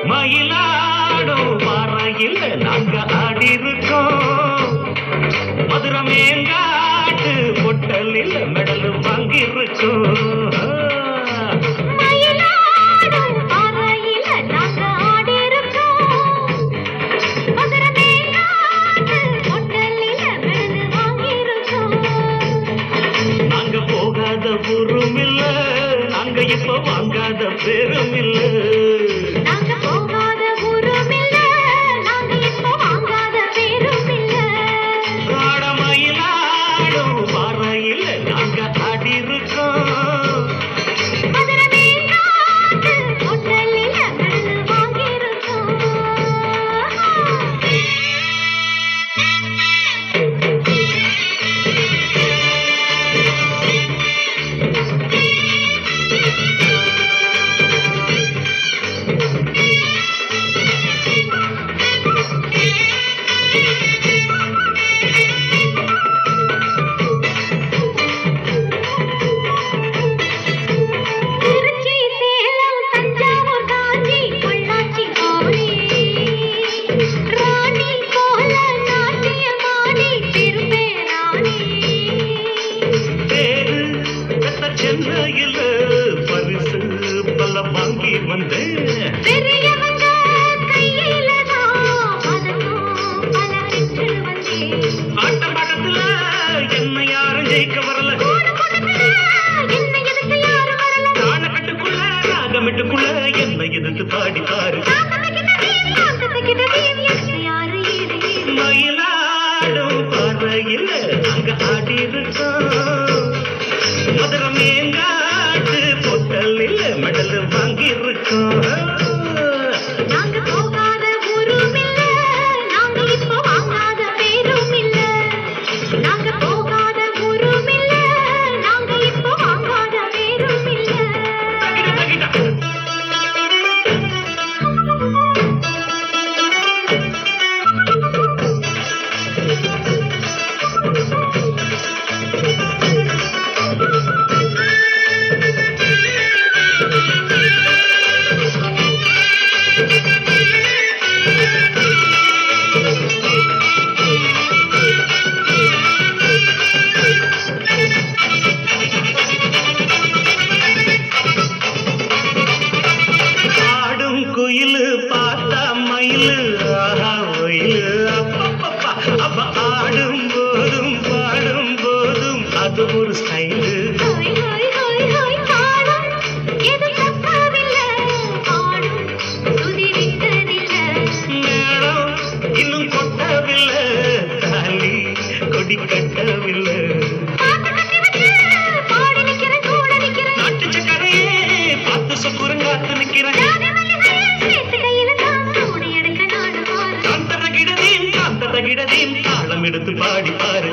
மயிலாடும் பாறையில் நாங்க ஆடி இருக்கோம். மதுரை மேங்காட்டு பொட்டலில் மெடல் வாங்கியிருக்கோம். நாங்க போகாத ஊரும் இல்ல, நாங்க இப்ப வாங்காத பேரும் இல்ல. சென்னையில் பரிசு பல வாங்கி வந்தேன். ஆட்டம் பாட்டத்துல என்ன யாரும் ஜெயிக்க வரல. காணக்கட்டுக்குள்ள ராகமிட்டுக்குள்ள என்ன எதிர்த்து பாடி பாரு. மயிலாடும் பாறையில் அங்க ஆடி இருக்கோம். மதுரை மேங்காட்டு பொட்டலில் மெடல் வாங்கியிருக்கோம். குயிலு பார்த்தா மயிலு ஆஹா ஒயிலு அப்பப்பா. அப்ப ஆடும் போதும் பாடும் போதும் அது ஒரு ஸ்டைலு. மேடம் இன்னும் கொட்டவில்லை, தாலி கொடி கட்டவில்லை. நாட்டு சக்கரையே பார்த்து சொக்குறங்காத்து நிக்கிறேன். தாளம் எடுத்து பாடி பாரு.